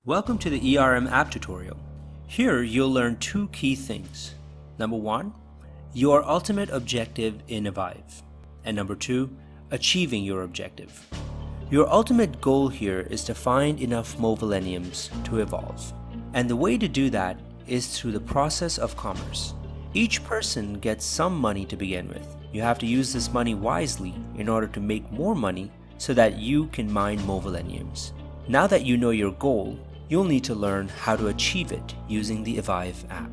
Welcome to the ERM app tutorial. Here you'll learn two key things. Number one, your ultimate objective in Evivve. And number two, achieving your objective. Your ultimate goal here is to find enough millenniums to evolve. And the way to do that is through the process of commerce. Each person gets some money to begin with. You have to use this money wisely in order to make more money so that you can mine millenniums. Now that you know your goal, you'll need to learn how to achieve it using the Evivve app.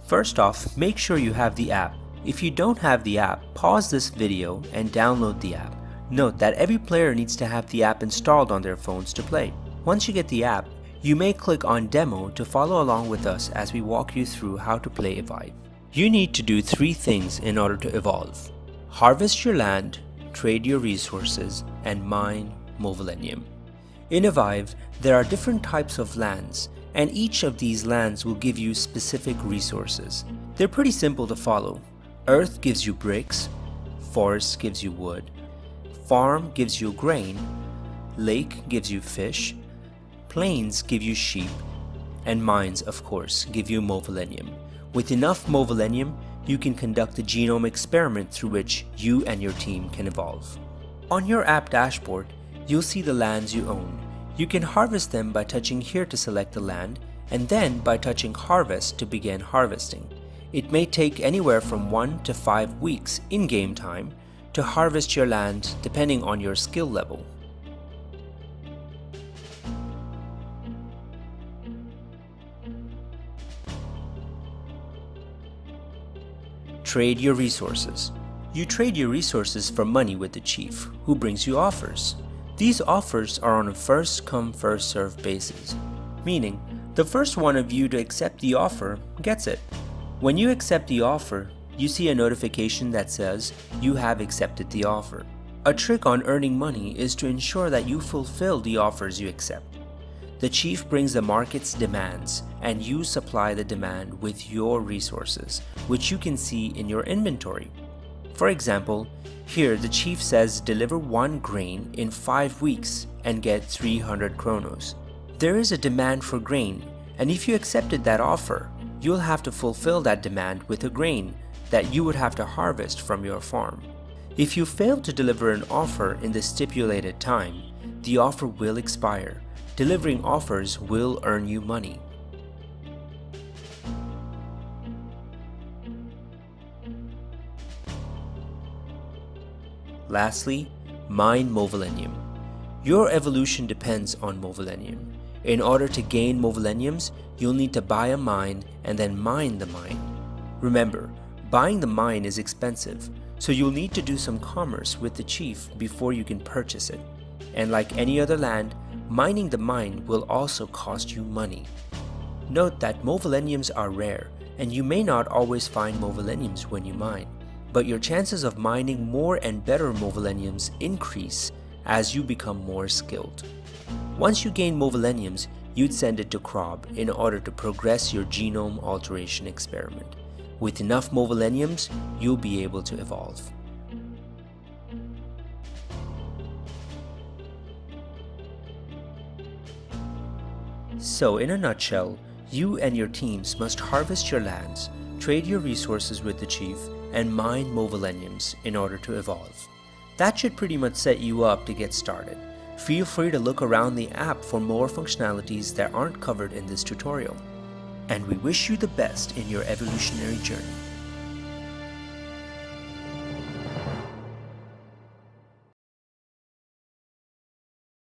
First off, make sure you have the app. If you don't have the app, pause this video and download the app. Note that every player needs to have the app installed on their phones to play. Once you get the app, you may click on Demo to follow along with us as we walk you through how to play Evivve. You need to do three things in order to evolve. Harvest your land, trade your resources, and mine millennium. In Evivve, there are different types of lands, and each of these lands will give you specific resources. They're pretty simple to follow. Earth gives you bricks, forest gives you wood, farm gives you grain, lake gives you fish, plains give you sheep, and mines, of course, give you millennium. With enough millennium, you can conduct a genome experiment through which you and your team can evolve. On your app dashboard, you'll see the lands you own. You can harvest them by touching here to select the land, and then by touching Harvest to begin harvesting. It may take anywhere from 1 to 5 weeks in-game time to harvest your land depending on your skill level. Trade your resources. You trade your resources for money with the chief, who brings you offers. These offers are on a first-come, first-served basis, meaning the first one of you to accept the offer gets it. When you accept the offer, you see a notification that says you have accepted the offer. A trick on earning money is to ensure that you fulfill the offers you accept. The chief brings the market's demands, and you supply the demand with your resources, which you can see in your inventory. For example, here the chief says deliver 1 grain in 5 weeks and get 300 chronos. There is a demand for grain, and if you accepted that offer, you'll have to fulfill that demand with a grain that you would have to harvest from your farm. If you fail to deliver an offer in the stipulated time, the offer will expire. Delivering offers will earn you money. Lastly, mine millennium. Your evolution depends on millennium. In order to gain millenniums, you'll need to buy a mine and then mine the mine. Remember, buying the mine is expensive, so you'll need to do some commerce with the chief before you can purchase it. And like any other land, mining the mine will also cost you money. Note that millenniums are rare, and you may not always find millenniums when you mine, but your chances of mining more and better millenniums increase as you become more skilled. Once you gain millenniums, you'd send it to Krob in order to progress your genome alteration experiment. With enough millenniums, you'll be able to evolve. So in a nutshell, you and your teams must harvest your lands, trade your resources with the chief, and mine millenniums in order to evolve. That should pretty much set you up to get started. Feel free to look around the app for more functionalities that aren't covered in this tutorial. And we wish you the best in your evolutionary journey.